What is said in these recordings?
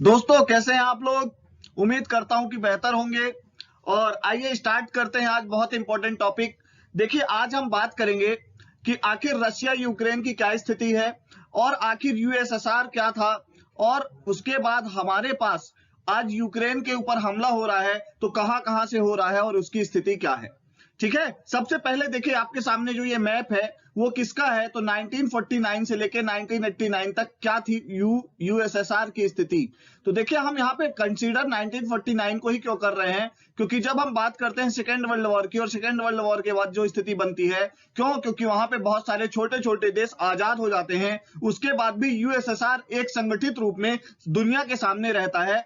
दोस्तों कैसे हैं आप लोग। उम्मीद करता हूं कि बेहतर होंगे। और आइए स्टार्ट करते हैं आज बहुत इंपॉर्टेंट टॉपिक। देखिए आज हम बात करेंगे कि आखिर रशिया यूक्रेन की क्या स्थिति है और आखिर यूएसएसआर क्या था, और उसके बाद हमारे पास आज यूक्रेन के ऊपर हमला हो रहा है तो कहां कहां से हो रहा है और उसकी स्थिति क्या है। ठीक है, सबसे पहले देखिए आपके सामने जो ये मैप है वो किसका है, तो 1949 से लेके 1989 तक क्या थी यूएसएसआर की स्थिति। तो देखिए हम यहाँ पे कंसीडर 1949 को ही क्यों कर रहे हैं, क्योंकि जब हम बात करते हैं सेकेंड वर्ल्ड वॉर की और सेकेंड वर्ल्ड वॉर के बाद जो स्थिति बनती है, क्यों, क्योंकि वहां पे बहुत सारे छोटे छोटे देश आजाद हो जाते हैं, उसके बाद भी यूएसएसआर एक संगठित रूप में दुनिया के सामने रहता है।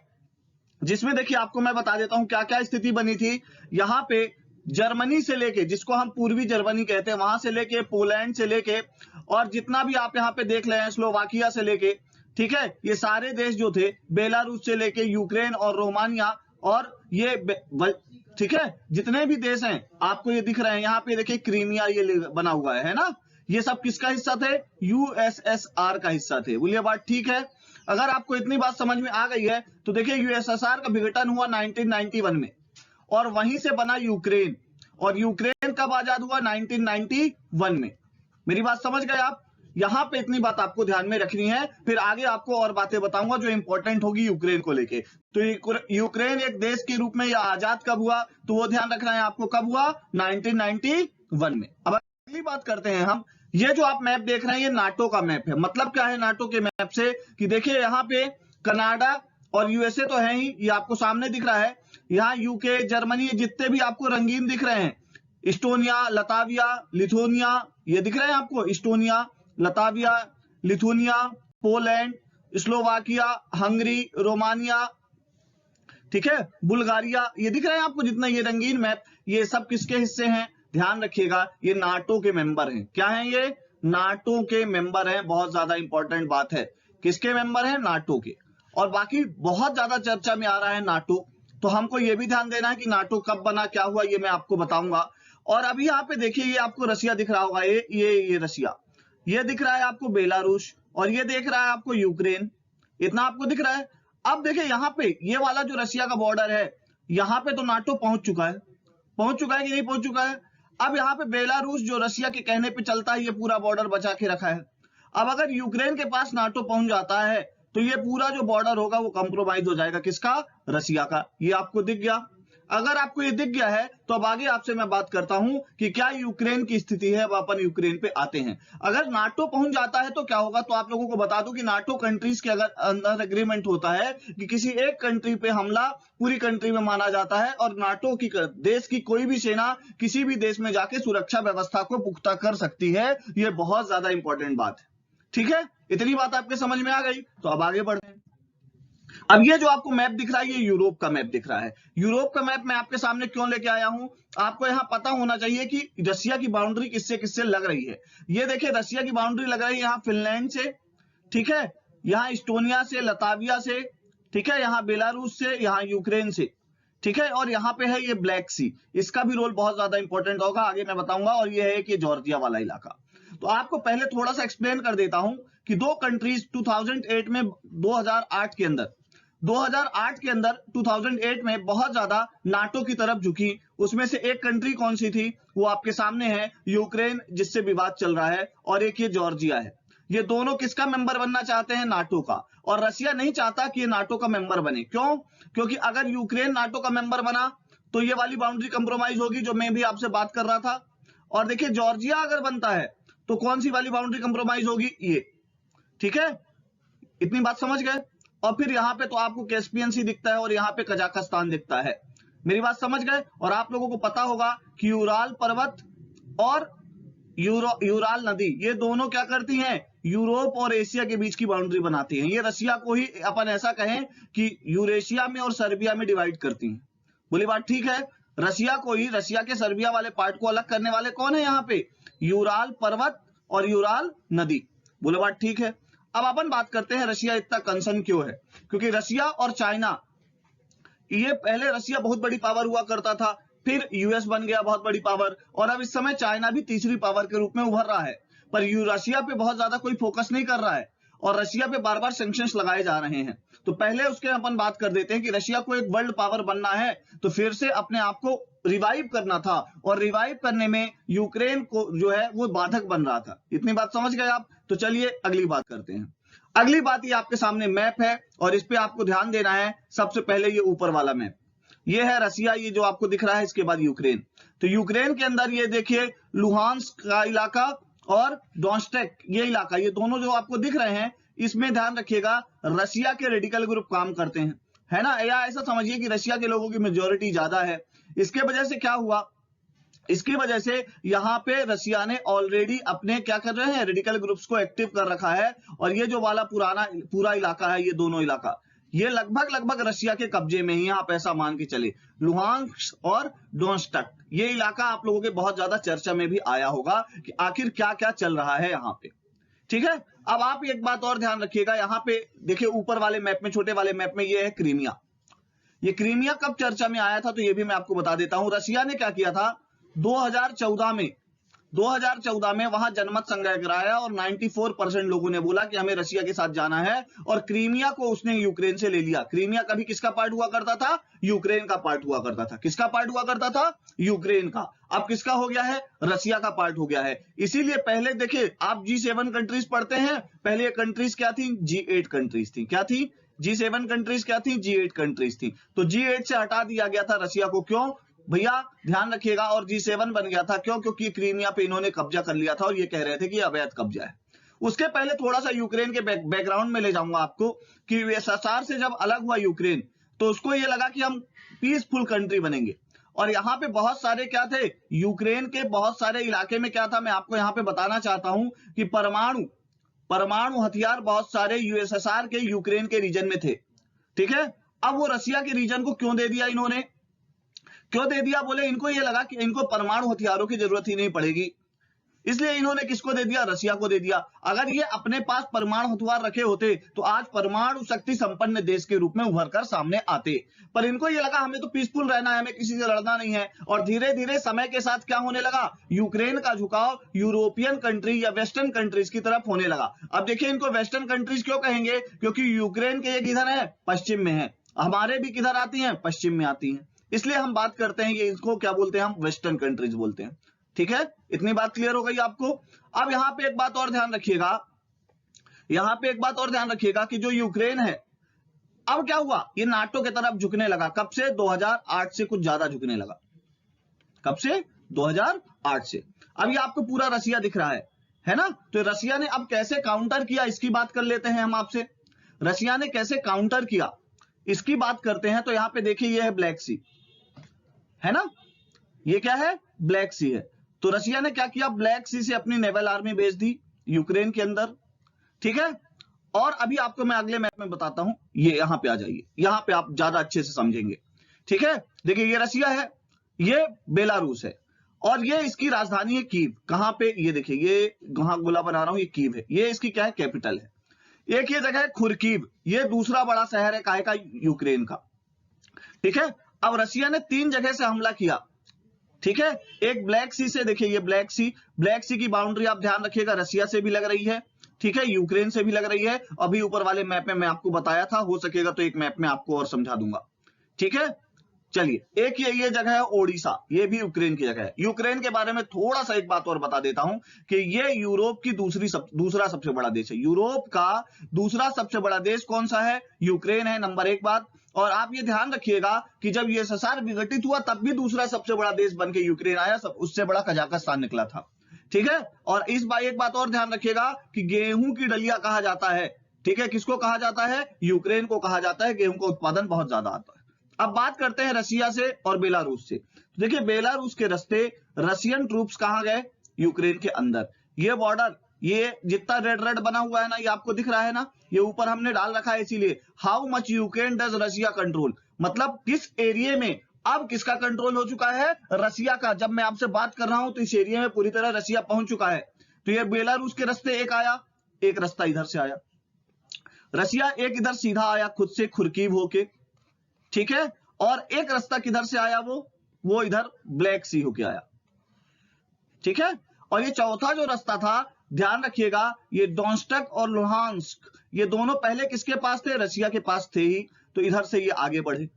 जिसमें देखिए आपको मैं बता देता हूं क्या क्या स्थिति बनी थी। यहाँ पे जर्मनी से लेके, जिसको हम पूर्वी जर्मनी कहते हैं, वहां से लेके पोलैंड से लेके और जितना भी आप यहाँ पे देख रहे हैं स्लोवाकिया से लेके, ठीक है, ये सारे देश जो थे, बेलारूस से लेके यूक्रेन और रोमानिया, और ये ठीक है, जितने भी देश हैं आपको ये दिख रहे हैं, यहाँ पे देखिए क्रीमिया ये बना हुआ है ना, ये सब किसका हिस्सा थे, यूएसएसआर का हिस्सा थे। बोलिए बात ठीक है। अगर आपको इतनी बात समझ में आ गई है तो देखिए यूएसएसआर का विघटन हुआ 1991 में और वहीं से बना यूक्रेन, और यूक्रेन कब आजाद हुआ, 1991 में। मेरी बात समझ गए आप। यहां पे इतनी बात आपको ध्यान में रखनी है, फिर आगे आपको और बातें बताऊंगा जो इंपॉर्टेंट होगी यूक्रेन को लेके। तो यूक्रेन एक देश के रूप में यह आजाद कब हुआ, तो वो ध्यान रखना है आपको, कब हुआ, 1991 में। अब अगली बात करते हैं हम। ये जो आप मैप देख रहे हैं ये नाटो का मैप है। मतलब क्या है नाटो के मैप से, कि देखिए यहाँ पे कनाडा और यूएसए तो है ही, ये आपको सामने दिख रहा है। यहाँ यूके, जर्मनी, जितने भी आपको रंगीन दिख रहे हैं, इस्टोनिया, लताविया, लिथुनिया, ये दिख रहे हैं आपको, Estonia, Latvia, Lithuania, Poland, Slovakia, Hungary, Romania, ठीक है, बुल्गारिया, ये दिख रहे हैं आपको जितना ये रंगीन मैप, ये सब किसके हिस्से हैं, ध्यान रखिएगा, ये नाटो के मेंबर हैं। क्या हैं ये, नाटो के मेंबर हैं। बहुत ज्यादा इंपॉर्टेंट बात है, किसके मेंबर हैं, नाटो के। और बाकी बहुत ज्यादा चर्चा में आ रहा है नाटो, तो हमको ये भी ध्यान देना है कि नाटो कब बना, क्या हुआ, ये मैं आपको बताऊंगा। और अभी यहाँ पे देखिए ये आपको रशिया दिख रहा होगा, ये रशिया, ये दिख रहा है आपको बेलारूस, और ये देख रहा है आपको यूक्रेन, इतना आपको दिख रहा है। अब देखिए यहाँ पे ये वाला जो रशिया का बॉर्डर है, यहाँ पे तो नाटो पहुंच चुका है, पहुंच चुका है कि नहीं पहुंच चुका है। अब यहाँ पे बेलारूस जो रशिया के कहने पे चलता है, ये पूरा बॉर्डर बचा के रखा है। अब अगर यूक्रेन के पास नाटो पहुंच जाता है तो ये पूरा जो बॉर्डर होगा वो कंप्रोमाइज हो जाएगा, किसका, रशिया का। ये आपको दिख गया। अगर आपको ये दिख गया है तो अब आगे आपसे मैं बात करता हूं कि क्या यूक्रेन की स्थिति है। अब अपन यूक्रेन पे आते हैं। अगर नाटो पहुंच जाता है तो क्या होगा, तो आप लोगों को बता दूं कि नाटो कंट्रीज के अगर अंदर एग्रीमेंट होता है कि किसी एक कंट्री पे हमला पूरी कंट्री में माना जाता है, और नाटो की देश की कोई भी सेना किसी भी देश में जाके सुरक्षा व्यवस्था को पुख्ता कर सकती है। यह बहुत ज्यादा इंपॉर्टेंट बात है। ठीक है, इतनी बात आपके समझ में आ गई, तो अब आगे बढ़ते हैं। अब ये जो आपको मैप दिख रहा है ये यूरोप का मैप दिख रहा है। यूरोप का मैप मैं आपके सामने क्यों लेके आया हूं, आपको यहां पता होना चाहिए कि रशिया की बाउंड्री किससे किससे लग रही है। ये देखिए रशिया की बाउंड्री लग रही है यहाँ फिनलैंड से, ठीक है, यहाँ इस्टोनिया से, लताविया से, ठीक है, यहाँ बेलारूस से, यहाँ यूक्रेन से, ठीक है, और यहाँ पे है ये ब्लैक सी, इसका भी रोल बहुत ज्यादा इंपॉर्टेंट होगा, आगे मैं बताऊंगा। और ये है कि जॉर्जिया वाला इलाका। तो आपको पहले थोड़ा सा एक्सप्लेन कर देता हूं कि दो कंट्रीज 2008 में, 2008 के अंदर 2008 के अंदर 2008 में बहुत ज्यादा नाटो की तरफ झुकी। उसमें से एक कंट्री कौन सी थी, वो आपके सामने है, यूक्रेन, जिससे विवाद चल रहा है, और एक ये जॉर्जिया है। ये दोनों किसका मेंबर बनना चाहते हैं, नाटो का। और रशिया नहीं चाहता कि ये नाटो का मेंबर बने। क्यों, क्योंकि अगर यूक्रेन नाटो का मेंबर बना तो ये वाली बाउंड्री कंप्रोमाइज होगी जो मैं भी आपसे बात कर रहा था। और देखिए जॉर्जिया अगर बनता है तो कौन सी वाली बाउंड्री कंप्रोमाइज होगी, ये, ठीक है, इतनी बात समझ गए। और फिर यहाँ पे तो आपको कैस्पियन सी दिखता है और यहाँ पे कजाकिस्तान दिखता है। मेरी बात समझ गए। और आप लोगों को पता होगा कि यूराल पर्वत और यूराल नदी, ये दोनों क्या करती हैं, यूरोप और एशिया के बीच की बाउंड्री बनाती हैं। ये रशिया को ही अपन ऐसा कहें कि यूरेशिया में और सर्बिया में डिवाइड करती हैं। बोली बात ठीक है। रशिया को ही, रशिया के सर्बिया वाले पार्ट को अलग करने वाले कौन है यहाँ पे, यूराल पर्वत और यूराल नदी। बोले बात ठीक है। अब अपन बात करते हैं रशिया इतना कंसर्न क्यों है, क्योंकि रशिया और चाइना, ये पहले रशिया बहुत बड़ी पावर हुआ करता था, फिर यूएस बन गया बहुत बड़ी पावर, और अब इस समय चाइना भी तीसरी पावर के रूप में उभर रहा है। पर रशिया पे बहुत ज्यादा कोई फोकस नहीं कर रहा है। और रशिया पे बार बार सैंक्शंस लगाए जा रहे हैं। तो पहले उसके अपन बात कर देते हैं कि रशिया को एक वर्ल्ड पावर बनना है तो फिर से अपने आप को रिवाइव करना था, और रिवाइव करने में यूक्रेन को जो है वो बाधक बन रहा था। इतनी बात समझ गए आप? तो चलिए अगली बात करते हैं। अगली बात, ये आपके सामने मैप है और इस पे आपको ध्यान देना है। सबसे पहले ये ऊपर वाला मैप, ये है रशिया, ये जो आपको दिख रहा है, इसके बाद यूक्रेन। तो यूक्रेन के अंदर ये देखिए लुहांस्क का इलाका और डोनेट्स्क ये इलाका, ये दोनों जो आपको दिख रहे हैं, इसमें ध्यान रखिएगा रशिया के रेडिकल ग्रुप काम करते हैं, है ना, या ऐसा समझिए कि रशिया के लोगों की मेजोरिटी ज्यादा है। इसके वजह से क्या हुआ, इसकी वजह से यहां पे रशिया ने ऑलरेडी अपने क्या कर रहे हैं, रेडिकल ग्रुप्स को एक्टिव कर रखा है। और ये जो वाला पूरा इलाका है, ये दोनों इलाका ये लगभग रशिया के कब्जे में ही, आप ऐसा मान के चले। लुहांस्क और डोनेट्स्क ये इलाका आप लोगों के बहुत ज्यादा चर्चा में भी आया होगा कि आखिर क्या क्या चल रहा है यहाँ पे, ठीक है। अब आप एक बात और ध्यान रखिएगा, यहाँ पे देखिए ऊपर वाले मैप में, छोटे वाले मैप में, ये है क्रीमिया। ये क्रीमिया कब चर्चा में आया था तो ये भी मैं आपको बता देता हूं। रशिया ने क्या किया था 2014 में वहां जनमत संग्रह कराया और 94% लोगों ने बोला कि हमें रशिया के साथ जाना है, और क्रीमिया को उसने यूक्रेन से ले लिया। क्रीमिया कभी किसका पार्ट हुआ करता था, यूक्रेन का पार्ट हुआ करता था। किसका पार्ट हुआ करता था, यूक्रेन का। अब किसका हो गया है, रशिया का पार्ट हो गया है। इसीलिए पहले देखिए आप G7 कंट्रीज पढ़ते हैं, पहले ये कंट्रीज क्या थी, G8 कंट्रीज थी। क्या थी, G7 कंट्रीज क्या थी, G8 कंट्रीज थी। तो G8 से हटा दिया गया था रशिया को, क्यों भैया ध्यान रखिएगा, और G7 बन गया था क्यों, क्योंकि क्रीमिया पे इन्होंने कब्जा कर लिया था और ये कह रहे थे कि अवैध कब्जा है। उसके पहले थोड़ा सा यूक्रेन के बैकग्राउंड में ले जाऊंगा आपको कि यूएसएसआर से जब अलग हुआ यूक्रेन, तो उसको ये लगा कि हम पीसफुल कंट्री बनेंगे। और यहाँ पे बहुत सारे क्या थे, यूक्रेन के बहुत सारे इलाके में क्या था, मैं आपको यहाँ पे बताना चाहता हूं कि परमाणु हथियार बहुत सारे यूएसएसआर के यूक्रेन के रीजन में थे, ठीक है। अब वो रशिया के रीजन को क्यों दे दिया इन्होंने, क्यों दे दिया, बोले इनको ये लगा कि इनको परमाणु हथियारों की जरूरत ही नहीं पड़ेगी, इसलिए इन्होंने किसको दे दिया, रशिया को दे दिया। अगर ये अपने पास परमाणु हथियार रखे होते तो आज परमाणु शक्ति संपन्न देश के रूप में उभर कर सामने आते, पर इनको ये लगा हमें तो पीसफुल रहना है, हमें किसी से लड़ना नहीं है। और धीरे धीरे समय के साथ क्या होने लगा, यूक्रेन का झुकाव यूरोपियन कंट्री या वेस्टर्न कंट्रीज की तरफ होने लगा। अब देखिए इनको वेस्टर्न कंट्रीज क्यों कहेंगे, क्योंकि यूक्रेन के ये किधर है, पश्चिम में है, हमारे भी किधर आती हैं, पश्चिम में आती हैं, इसलिए हम बात करते हैं ये इसको क्या बोलते हैं, हम वेस्टर्न कंट्रीज बोलते हैं, ठीक है। इतनी बात क्लियर हो गई आपको। अब यहां पे एक बात और ध्यान रखिएगा, कि जो यूक्रेन है अब क्या हुआ, ये नाटो की तरफ झुकने लगा। कब से, 2008 से कुछ ज्यादा झुकने लगा। कब से, 2008 से। अब ये आपको पूरा रशिया दिख रहा है ना। तो रशिया ने अब कैसे काउंटर किया, इसकी बात कर लेते हैं हम आपसे। रशिया ने कैसे काउंटर किया इसकी बात करते हैं। तो यहां पे देखिए ये है ब्लैक सी, है ना, ये क्या है, ब्लैक सी है। तो रशिया ने क्या किया, ब्लैक सी से अपनी नेवल आर्मी भेज दी यूक्रेन के अंदर, ठीक है। और अभी आपको मैं अगले मैप में बताता हूं, ये यहां पे आ जाइए, यहां पे आप ज्यादा अच्छे से समझेंगे, ठीक है। देखिए ये रशिया है, ये बेलारूस है, और ये इसकी राजधानी है कीव। कहां पे, ये देखिए ये वहां गोला बना रहा हूं, ये कीव है, ये इसकी क्या है, कैपिटल है। एक ये जगह है खुरकीव, ये दूसरा बड़ा शहर है काहे का, यूक्रेन का, ठीक है। अब रशिया ने 3 जगह से हमला किया, ठीक है। एक ब्लैक सी से, देखिए ये ब्लैक सी की बाउंड्री आप ध्यान रखिएगा रशिया से भी लग रही है, ठीक है, यूक्रेन से भी लग रही है। अभी ऊपर वाले मैप में मैं आपको बताया था, हो सकेगा तो एक मैप में आपको और समझा दूंगा, ठीक है। चलिए एक ये जगह है ओडिशा, ये भी यूक्रेन की जगह है। यूक्रेन के बारे में थोड़ा सा एक बात और बता देता हूं कि ये यूरोप की दूसरा सबसे बड़ा देश है। यूरोप का दूसरा सबसे बड़ा देश कौन सा है, यूक्रेन है, नंबर 1 बात। और आप ये ध्यान रखिएगा कि जब यूएसएसआर विघटित हुआ तब भी दूसरा सबसे बड़ा देश बन के यूक्रेन आया, सब उससे बड़ा कजाकिस्तान निकला था, ठीक है। और इस बार एक बात और ध्यान रखिएगा कि गेहूं की डलिया कहा जाता है, ठीक है, किसको कहा जाता है, यूक्रेन को कहा जाता है। गेहूं का उत्पादन बहुत ज्यादा आता है। अब बात करते हैं रशिया से और बेलारूस से। तो देखिए बेलारूस के रास्ते रशियन ट्रूप्स कहां गए, यूक्रेन के अंदर। ये बॉर्डर, ये जितना रेड बना हुआ है ना, ये आपको दिख रहा है ना, ये ऊपर हमने डाल रखा है इसीलिए। How much Ukraine does Russia control, मतलब किस एरिया में अब किसका कंट्रोल हो चुका है, रशिया का। जब मैं आपसे बात कर रहा हूं तो इस एरिया में पूरी तरह रशिया पहुंच चुका है। तो ये बेलारूस के रास्ते एक आया, एक रास्ता इधर से आया, रशिया एक इधर सीधा आया खुद से खुरकीव होके, ठीक है। और एक रास्ता किधर से आया, वो इधर ब्लैक सी होके आया, ठीक है। और ये चौथा जो रास्ता था ध्यान रखिएगा ये डोनेट्स्क और लुहांस्क ये दोनों पहले किसके पास थे, रशिया के पास थे ही, तो इधर से ये आगे बढ़े,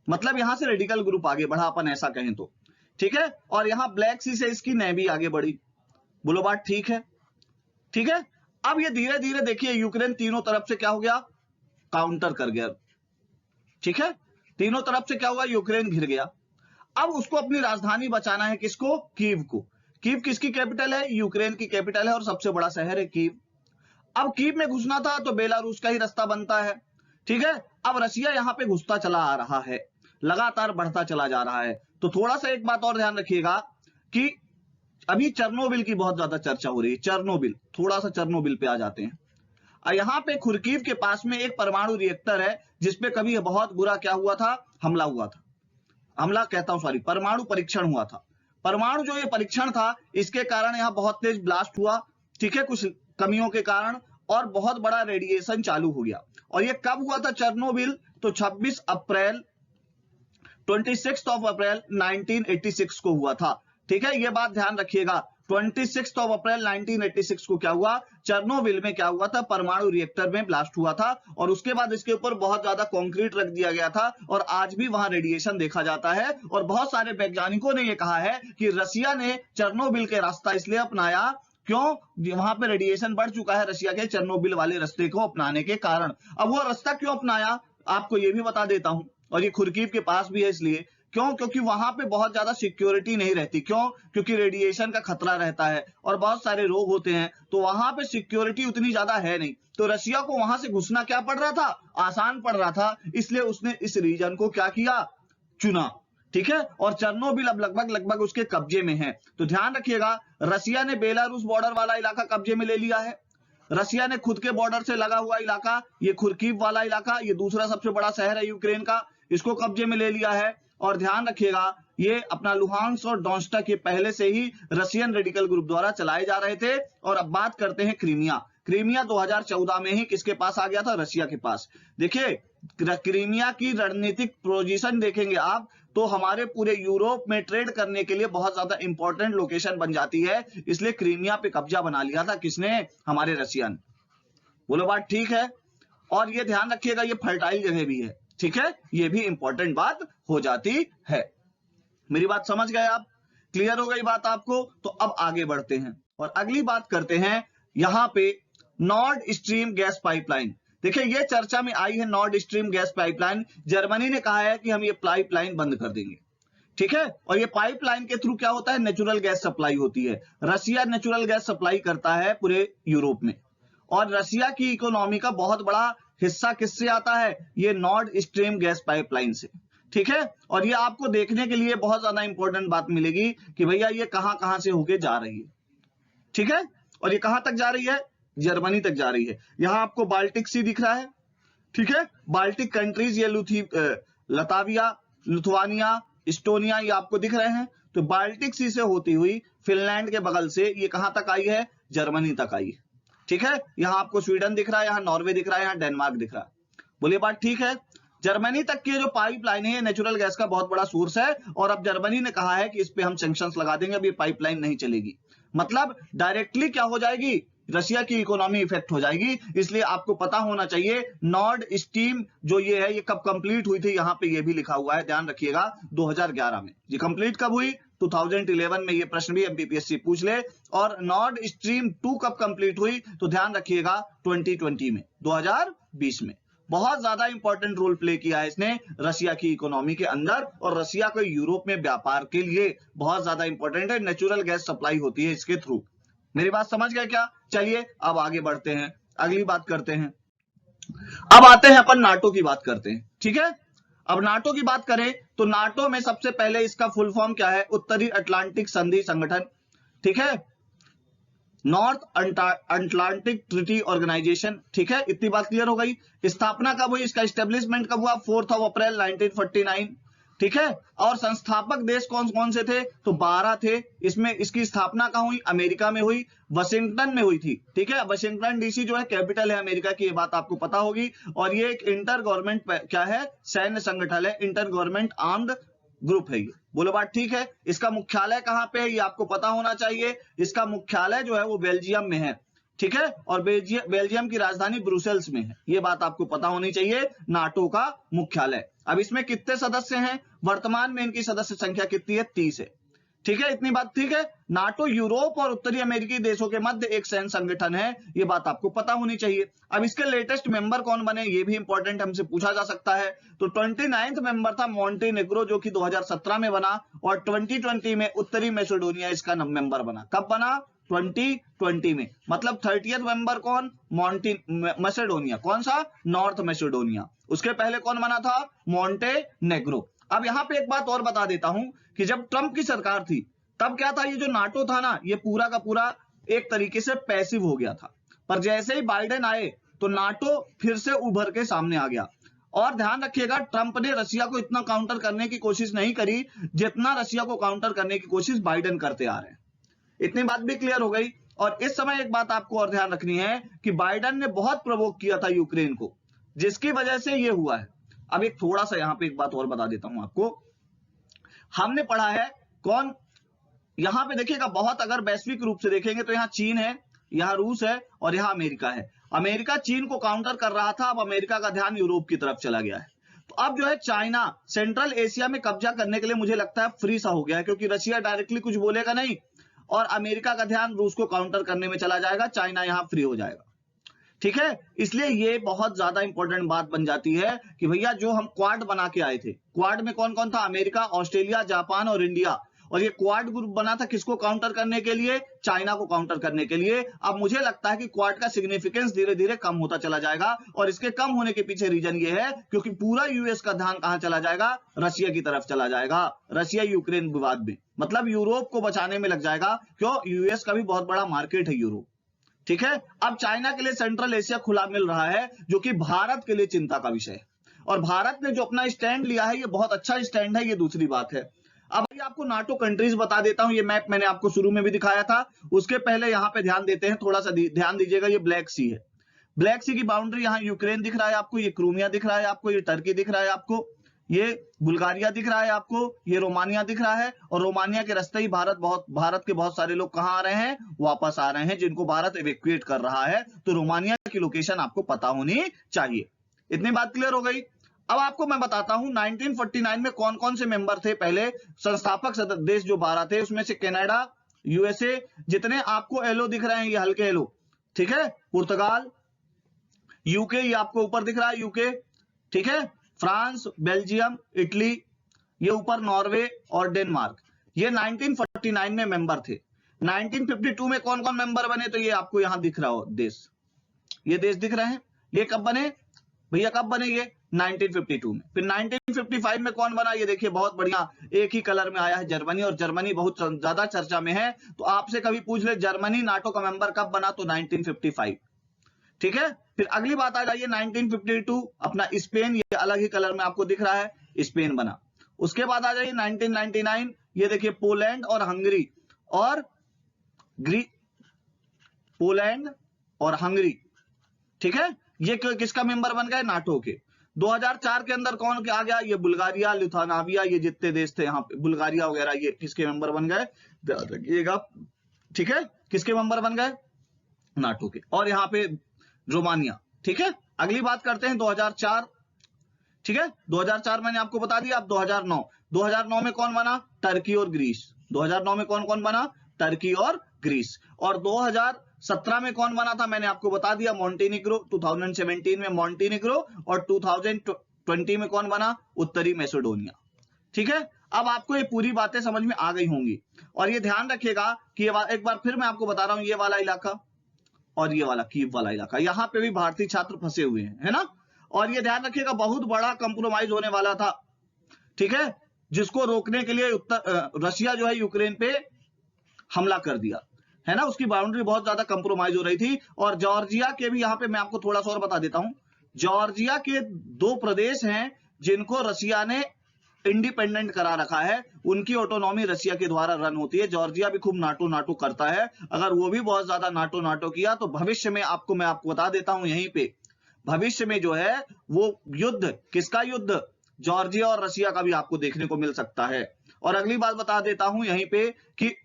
मतलब यहां से रेडिकल ग्रुप आगे बढ़ा अपन ऐसा कहें तो, ठीक है। और यहां ब्लैक सी से इसकी नेवी आगे बढ़ी, बोलो बात ठीक है, ठीक है। अब ये धीरे धीरे देखिए यूक्रेन तीनों तरफ से क्या हो गया, काउंटर कर गया, ठीक है, तीनों तरफ से क्या हुआ, यूक्रेन घिर गया। अब उसको अपनी राजधानी बचाना है, किसको, कीव को। कीव किसकी कैपिटल है, यूक्रेन की कैपिटल है और सबसे बड़ा शहर है कीव। अब कीव में घुसना था तो बेलारूस का ही रास्ता बनता है, ठीक है। अब रशिया यहां पे घुसता चला आ रहा है, लगातार बढ़ता चला जा रहा है। तो थोड़ा सा एक बात और ध्यान रखिएगा कि अभी चेर्नोबिल की बहुत ज्यादा चर्चा हो रही है, चेर्नोबिल, थोड़ा सा चेर्नोबिल पे आ जाते हैं। यहाँ पे खुरकीव के पास में एक परमाणु रिएक्टर है जिसपे कभी बहुत बुरा क्या हुआ था, हमला हुआ था, हमला कहता हूं सॉरी, परमाणु परीक्षण हुआ था। परमाणु जो ये परीक्षण था इसके कारण यहाँ बहुत तेज ब्लास्ट हुआ, ठीक है, कुछ कमियों के कारण, और बहुत बड़ा रेडिएशन चालू हो गया। और ये कब हुआ था चेर्नोबिल, तो 26 अप्रैल 1986 को हुआ था, ठीक है। ये बात ध्यान रखिएगा, 26 अप्रैल 1986 को क्या हुआ, चेर्नोबिल में क्या हुआ था, परमाणु रिएक्टर में ब्लास्ट हुआ था, और उसके बाद इसके ऊपर बहुत ज्यादा कंक्रीट रख दिया गया था, और आज भी वहां रेडिएशन देखा जाता है। और बहुत सारे वैज्ञानिकों ने यह कहा है कि रशिया ने चेर्नोबिल के रास्ता इसलिए अपनाया, क्यों, वहां पे रेडिएशन बढ़ चुका है, रशिया के चेर्नोबिल वाले रास्ते को अपनाने के कारण। अब वो रास्ता क्यों अपनाया आपको ये भी बता देता हूं, और ये खुरकीव के पास भी है, इसलिए क्यों, क्योंकि वहां पे बहुत ज्यादा सिक्योरिटी नहीं रहती, क्यों, क्योंकि रेडिएशन का खतरा रहता है और बहुत सारे रोग होते हैं, तो वहां पे सिक्योरिटी उतनी ज्यादा है नहीं, तो रशिया को वहां से घुसना क्या पड़ रहा था, आसान पड़ रहा था, इसलिए उसने इस रीजन को क्या किया, चुना, ठीक है। और चेर्नोबिल अब लगभग उसके कब्जे में है। तो ध्यान रखिएगा, रशिया ने बेलारूस बॉर्डर वाला इलाका कब्जे में ले लिया है, रशिया ने खुद के बॉर्डर से लगा हुआ इलाका, ये खुरकीव वाला इलाका, ये दूसरा सबसे बड़ा शहर है यूक्रेन का, इसको कब्जे में ले लिया है। और ध्यान रखिएगा ये अपना लुहांस्क और डोनेट्स्क ये पहले से ही रशियन रेडिकल ग्रुप द्वारा चलाए जा रहे थे। और अब बात करते हैं क्रीमिया। क्रीमिया 2014 में ही किसके पास आ गया था, रशिया के पास। देखिए क्रीमिया की रणनीतिक पोजीशन देखेंगे आप तो हमारे पूरे यूरोप में ट्रेड करने के लिए बहुत ज्यादा इंपॉर्टेंट लोकेशन बन जाती है, इसलिए क्रीमिया पे कब्जा बना लिया था किसने, हमारे रशिया ने, बोलो बात ठीक है। और ये ध्यान रखिएगा ये फर्टाइल जगह भी है, ठीक है, ये भी इंपॉर्टेंट बात हो जाती है। मेरी बात समझ गए आप, क्लियर हो गई बात आपको। तो अब आगे बढ़ते हैं और अगली बात करते हैं यहां पे नॉर्ड स्ट्रीम गैस पाइपलाइन। देखिए ये चर्चा में आई है Nord stream gas pipeline, Germany ने कहा है कि हम ये पाइपलाइन बंद कर देंगे, ठीक है। और ये पाइपलाइन के थ्रू क्या होता है, नेचुरल गैस सप्लाई होती है, रशिया नेचुरल गैस सप्लाई करता है पूरे यूरोप में, और रशिया की इकोनॉमी का बहुत बड़ा हिस्सा किससे आता है, ये नॉर्ड स्ट्रीम गैस पाइपलाइन से, ठीक है। और ये आपको देखने के लिए बहुत ज्यादा इंपॉर्टेंट बात मिलेगी कि भैया ये कहां से होके जा रही है, ठीक है। और ये कहां तक जा रही है, जर्मनी तक जा रही है। यहां आपको बाल्टिक सी दिख रहा है, ठीक है, बाल्टिक कंट्रीज, ये लताविया, लिथुआनिया, इस्टोनिया, ये आपको दिख रहे हैं। तो बाल्टिक सी से होती हुई फिनलैंड के बगल से ये कहां तक आई है, जर्मनी तक आई है, ठीक है। यहां आपको स्वीडन दिख रहा है, यहां नॉर्वे दिख रहा है, यहां डेनमार्क दिख रहा है, बोलिए बात ठीक है। जर्मनी तक की जो पाइपलाइन है नेचुरल गैस का बहुत बड़ा सोर्स है, और अब जर्मनी ने कहा है कि इस पे हम सैंक्शंस लगा देंगे, अब ये पाइपलाइन नहीं चलेगी, मतलब डायरेक्टली क्या हो जाएगी, रशिया की इकोनॉमी इफेक्ट हो जाएगी। इसलिए आपको पता होना चाहिए नॉर्ड स्ट्रीम जो ये है ये कब कंप्लीट हुई थी, यहां पे ये भी लिखा हुआ है, ध्यान रखिएगा 2011 में। ये कंप्लीट कब हुई, 2011 में, ये प्रश्न भी एमपीपीएससी पूछ ले। और नॉर्ड स्ट्रीम 2 कब कंप्लीट हुई, तो ध्यान रखिएगा 2020 में, 2020 में। बहुत ज्यादा इंपॉर्टेंट रोल प्ले किया है इसने रशिया की इकोनॉमी के अंदर, और रशिया को यूरोप में व्यापार के लिए बहुत ज्यादा इंपॉर्टेंट है, नेचुरल गैस सप्लाई होती है इसके थ्रू। मेरी बात समझ गए क्या, चलिए अब आगे बढ़ते हैं, अगली बात करते हैं। अब आते हैं अपन नाटो की बात करते हैं, ठीक है। अब नाटो की बात करें तो नाटो में सबसे पहले इसका फुल फॉर्म क्या है, उत्तरी अटलांटिक संधि संगठन, ठीक है, नॉर्थ अटलांटिक ट्रीटी ऑर्गेनाइजेशन, ठीक है, इतनी बात क्लियर हो गई। स्थापना कब हुई, इसका एस्टेब्लिशमेंट कब हुआ, 4 अप्रैल 1949, ठीक है। और संस्थापक देश कौन कौन से थे, तो 12 थे। इसमें इसकी स्थापना कहां हुई, अमेरिका में हुई, वाशिंगटन में हुई थी, ठीक है। वाशिंगटन डीसी जो है कैपिटल है अमेरिका की, ये बात आपको पता होगी। और ये एक इंटर गवर्नमेंट क्या है, सैन्य संगठन है, इंटर गवर्नमेंट आर्म्ड ग्रुप है ये। बोलो बात ठीक है। इसका मुख्यालय कहां पे है ये आपको पता होना चाहिए। इसका मुख्यालय जो है वो बेल्जियम में है, ठीक है, और बेल्जियम की राजधानी ब्रुसेल्स में है। ये बात आपको पता होनी चाहिए, नाटो का मुख्यालय। अब इसमें कितने सदस्य हैं? वर्तमान में इनकी सदस्य संख्या कितनी है? 30 है, ठीक है, इतनी बात ठीक है। नाटो यूरोप और उत्तरी अमेरिकी देशों के मध्य एक सैन्य संगठन है, ये बात आपको पता होनी चाहिए। अब इसके लेटेस्ट मेंबर कौन बने, ये भी इंपॉर्टेंट हमसे पूछा जा सकता है। तो 29वां मेंबर था मॉन्टेनेग्रो, जो कि 2017 में बना, और 2020 में उत्तरी मैसेडोनिया इसका मेंबर बना। कब बना? 2020 में। मतलब 30th मेंबर कौन? मैसेडोनिया। कौन सा? North Macedonia. उसके पहले कौन बना था? मॉन्टेनेग्रो। अब यहां पे एक बात और बता देता हूं कि जब ट्रंप की सरकार थी तब क्या था, ये जो नाटो था ना, ये पूरा का पूरा एक तरीके से पैसिव हो गया था। पर जैसे ही बाइडेन आए तो नाटो फिर से उभर के सामने आ गया। और ध्यान रखिएगा, ट्रंप ने रशिया को इतना काउंटर करने की कोशिश नहीं करी जितना रशिया को काउंटर करने की कोशिश बाइडेन करते आ रहे हैं। इतनी बात भी क्लियर हो गई। और इस समय एक बात आपको और ध्यान रखनी है कि बाइडेन ने बहुत प्रवोक किया था यूक्रेन को, जिसकी वजह से ये हुआ है। अब एक थोड़ा सा यहां पे एक बात और बता देता हूं आपको। हमने पढ़ा है कौन, यहां पे देखिएगा बहुत, अगर वैश्विक रूप से देखेंगे तो यहां चीन है, यहां रूस है और यहां अमेरिका है। अमेरिका चीन को काउंटर कर रहा था, अब अमेरिका का ध्यान यूरोप की तरफ चला गया है। तो अब जो है चाइना सेंट्रल एशिया में कब्जा करने के लिए मुझे लगता है फ्री सा हो गया है, क्योंकि रशिया डायरेक्टली कुछ बोलेगा नहीं और अमेरिका का ध्यान रूस को काउंटर करने में चला जाएगा, चाइना यहां फ्री हो जाएगा, ठीक है। इसलिए ये बहुत ज्यादा इंपॉर्टेंट बात बन जाती है कि भैया जो हम क्वाड बना के आए थे, क्वाड में कौन कौन था? अमेरिका, ऑस्ट्रेलिया, जापान और इंडिया। और ये क्वाड ग्रुप बना था किसको काउंटर करने के लिए? चाइना को काउंटर करने के लिए। अब मुझे लगता है कि क्वाड का सिग्निफिकेंस धीरे धीरे कम होता चला जाएगा, और इसके कम होने के पीछे रीजन ये है क्योंकि पूरा यूएस का ध्यान कहां चला जाएगा? रशिया की तरफ चला जाएगा। रशिया यूक्रेन विवाद में, मतलब यूरोप को बचाने में लग जाएगा। क्यों? यूएस का भी बहुत बड़ा मार्केट है यूरोप, ठीक है। अब चाइना के लिए सेंट्रल एशिया खुला मिल रहा है, जो कि भारत के लिए चिंता का विषय है। और भारत ने जो अपना स्टैंड लिया है, ये बहुत अच्छा स्टैंड है, ये दूसरी बात है। अब ये आपको नाटो कंट्रीज बता देता हूं। ये मैप मैंने आपको शुरू में भी दिखाया था। उसके पहले यहां पे ध्यान देते हैं, थोड़ा सा ध्यान दीजिएगा। ये ब्लैक सी है, ब्लैक सी की बाउंड्री, यहां यूक्रेन दिख रहा है आपको, ये क्रीमिया दिख रहा है आपको, ये टर्की दिख रहा है आपको, ये बुल्गारिया दिख रहा है आपको, ये रोमानिया दिख रहा है। और रोमानिया के रास्ते ही भारत के बहुत सारे लोग कहां आ रहे हैं? वापस आ रहे हैं, जिनको भारत इवैक्यूएट कर रहा है। तो रोमानिया की लोकेशन आपको पता होनी चाहिए। इतनी बात क्लियर हो गई। अब आपको मैं बताता हूं 1949 में कौन कौन से मेंबर थे। पहले संस्थापक देश जो 12 थे, उसमें से कनाडा, यूएसए, जितने आपको एलो दिख रहे हैं, ये हल्के एलो, ठीक है, पुर्तगाल, यूके, ये आपको ऊपर दिख रहा है यूके, ठीक है, फ्रांस, बेल्जियम, इटली, ये ऊपर नॉर्वे और डेनमार्क, ये 1949 में मेंबर थे। 1952 में कौन कौन मेंबर बने? तो ये आपको यहां दिख रहा हो देश, ये देश दिख रहे हैं। ये कब बने भैया? कब बने ये? 1952 में। फिर 1955 में कौन बना? ये देखिए बहुत बढ़िया, एक ही कलर में आया है, जर्मनी। और जर्मनी बहुत ज्यादा चर्चा में है, तो आपसे कभी पूछ ले जर्मनी नाटो का मेंबर कब बना? तो 1955, ठीक है। फिर अगली बात आ जाइए 1952, अपना स्पेन, ये अलग ही कलर में आपको दिख रहा है, स्पेन बना। उसके बाद आ जाइए 1999, ये देखिए पोलैंड और हंगरी और पोलैंड और हंगरी, ठीक है, ये किसका मेंबर बन गए? नाटो के। 2004 के अंदर कौन आ गया? ये बुल्गारिया, लिथुआनिया, ये जितने देश थे यहाँ पे, बुल्गारिया वगैरह, ये किसके मेंबर बन गए? ध्यान रखिएगा, ठीक है, किसके मेंबर बन गए? नाटो के। और यहाँ पे रोमानिया, ठीक है। अगली बात करते हैं 2004, ठीक है, 2004 मैंने आपको बता दिया। अब 2009 में कौन बना? टर्की और ग्रीस। 2009 में कौन कौन बना? टर्की और ग्रीस। और 2017 में कौन बना था? मैंने आपको बता दिया, मॉन्टेनिग्रो। 2017 में मॉन्टेनिग्रो, और 2020 में कौन बना? उत्तरी मैसेडोनिया, ठीक है। अब आपको ये पूरी बातें समझ में आ गई होंगी। और ये ध्यान रखिएगा कि एक बार फिर मैं आपको बता रहा हूं, ये वाला इलाका और ये वाला कीव वाला इलाका, यहां पे भी भारतीय छात्र फंसे हुए हैं, है ना। और ये ध्यान रखिएगा, बहुत बड़ा कंप्रोमाइज होने वाला था, ठीक है, जिसको रोकने के लिए रशिया जो है यूक्रेन पे हमला कर दिया, है ना। उसकी बाउंड्री बहुत ज्यादा कंप्रोमाइज हो रही थी। और जॉर्जिया के भी, यहां पे मैं आपको थोड़ा सा और बता देता हूं, जॉर्जिया के 2 प्रदेश हैं जिनको रशिया ने इंडिपेंडेंट करा रखा है, उनकी ऑटोनॉमी रशिया के द्वारा रन होती है। जॉर्जिया भी खूब नाटो करता है। अगर वो भी बहुत ज्यादा नाटो किया तो भविष्य में मैं आपको बता देता हूं यहीं पे, भविष्य में जो है वो युद्ध, किसका युद्ध? जॉर्जिया और रशिया का भी आपको देखने को मिल सकता है। और अगली बात बता देता हूं यहीं पे कि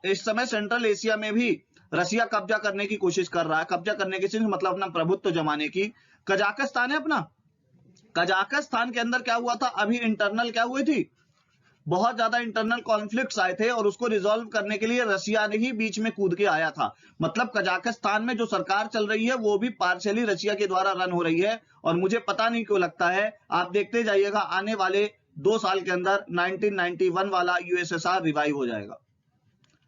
इस समय सेंट्रल एशिया में भी रशिया कब्जा करने की कोशिश कर रहा है। कब्जा करने की चीज मतलब अपना प्रभुत्व जमाने की। कजाकिस्तान है अपना, कजाकिस्तान के अंदर क्या हुआ था, अभी इंटरनल क्या हुई थी, बहुत ज्यादा इंटरनल कॉन्फ्लिक्ट्स आए थे और उसको रिजॉल्व करने के लिए रशिया ने ही बीच में कूद के आया था। मतलब कजाकिस्तान में जो सरकार चल रही है वो भी पार्शियली रशिया के द्वारा रन हो रही है। और मुझे पता नहीं क्यों लगता है, आप देखते जाइएगा आने वाले 2 साल के अंदर 1991 वाला यूएसएसआर रिवाइव हो जाएगा।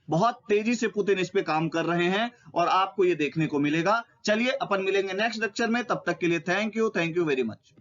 बहुत तेजी से पुतिन इस पे काम कर रहे हैं और आपको ये देखने को मिलेगा। चलिए अपन मिलेंगे नेक्स्ट लेक्चर में, तब तक के लिए थैंक यू वेरी मच।